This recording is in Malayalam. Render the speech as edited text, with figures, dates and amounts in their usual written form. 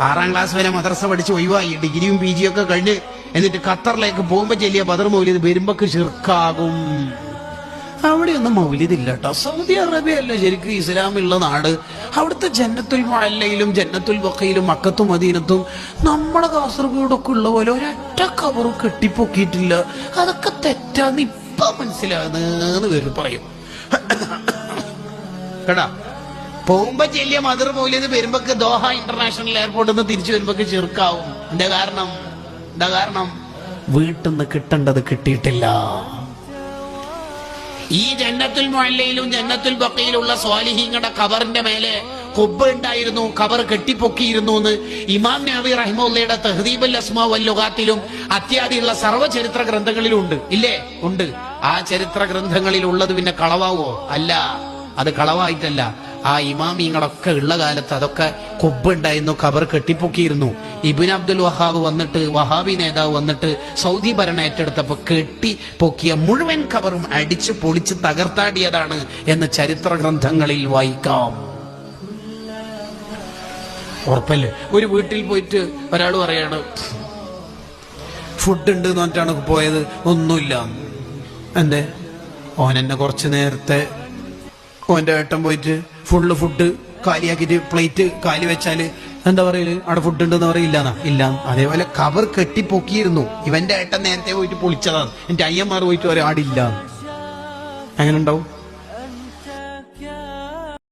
6ാം ക്ലാസ് വരെ മദ്രസ പഠിച്ച് ഒഴിവായി, ഡിഗ്രിയും PG ഒക്കെ കഴിഞ്ഞ് എന്നിട്ട് ഖത്തറിലേക്ക് പോകുമ്പോ ചെല്ലിയ ബദർ മൗലിദ് വരുമ്പക്ക് ശിർക്കാകും. അവിടെയൊന്നും മൗലിദില്ല കേട്ടോ. സൗദി അറേബ്യ അല്ല ശരിക്കും ഇസ്ലാമുള്ള നാട്. അവിടുത്തെ ജന്നത്തുൽ മുഅല്ലയിലും ജന്നത്തുൽ ബഖയിലും മക്കത്തും മദീനത്തും നമ്മുടെ കാസർഗോഡൊക്കെ ഉള്ള പോലെ ഒരൊറ്റ കവറും കെട്ടിപ്പൊക്കിയിട്ടില്ല. അതൊക്കെ തെറ്റാന്ന് ഇപ്പൊ മനസ്സിലാകുന്നെന്ന് പേര് പറയും കേട്ടാ. പോകുമ്പോ ചെല്ലിയ മദർ മൗലിദ് വരുമ്പക്ക് ദോഹ ഇന്റർനാഷണൽ എയർപോർട്ടിൽ നിന്ന് തിരിച്ചു വരുമ്പക്ക് ചെറുക്കാവും. എന്താ കാരണം വീട്ടിൽ നിന്ന് കിട്ടേണ്ടത് കിട്ടിയിട്ടില്ല. ഈ ജന്നത്തുൽ മുഅല്ലയിലും ജന്നത്തുൽ ബഖയിലുള്ള സ്വാലിഹീങ്ങളുടെ ഖബറിന്റെ മേലെ ഖുബ്ബ ഉണ്ടായിരുന്നു, ഖബർ കെട്ടിപ്പൊക്കിയിരുന്നു എന്ന് ഇമാം നവവി റഹിമഹുള്ളയുടെ തഹ്ദീബുൽ അസ്മാ വൽ ലുഗാത്തിലും അത്യാദിയുള്ള സർവ്വ ചരിത്ര ഗ്രന്ഥങ്ങളിലും ഉണ്ട്. ഇല്ലേ? ഉണ്ട്. ആ ചരിത്ര ഗ്രന്ഥങ്ങളിൽ ഉള്ളത് പിന്നെ കളവാവോ? അല്ല, അത് കളവായിട്ടല്ല. ആ ഇമാമിങ്ങളൊക്കെ ഉള്ള കാലത്ത് അതൊക്കെ ഖുബ്ബ ഉണ്ടായിരുന്നു, ഖബർ കെട്ടിപ്പൊക്കിയിരുന്നു. ഇബ്നു അബ്ദുൽ വഹാബ് വന്നിട്ട്, വഹാബി നേതാവ് വന്നിട്ട് സൗദി ഭരണം ഏറ്റെടുത്തപ്പോ കെട്ടിപ്പൊക്കിയ മുഴുവൻ ഖബറും അടിച്ച് പൊളിച്ച് തകർത്താടിയതാണ് എന്ന് ചരിത്ര ഗ്രന്ഥങ്ങളിൽ വായിക്കാം. ഉറപ്പല്ലേ? ഒരു വീട്ടിൽ പോയിട്ട് ഒരാൾ പറയാണ് ഫുഡ് ഉണ്ട് എന്ന് പറഞ്ഞിട്ടാണ് പോയത്, ഒന്നുമില്ല. എന്തേ? ഓനെന്നെ കുറച്ച് നേരത്തെ ഓന്റെ ഏട്ടൻ പോയിട്ട് ഫുള്ള് ഫുഡ് കാലിയാക്കിട്ട് പ്ലേറ്റ് കാലി വെച്ചാല് എന്താ പറയല്? അവിടെ ഫുഡ് ഉണ്ടെന്ന് പറയില്ലാന്നാ? ഇല്ല. അതേപോലെ ഖബർ കെട്ടിപ്പൊക്കിയിരുന്നു. ഇവന്റെ ഏട്ടൻ നേരത്തെ പോയിട്ട് പൊളിച്ചതാണ്. എന്റെ അയ്യന്മാർ പോയിട്ട് ഒരാടില്ല. എങ്ങനെ ഉണ്ടാവും?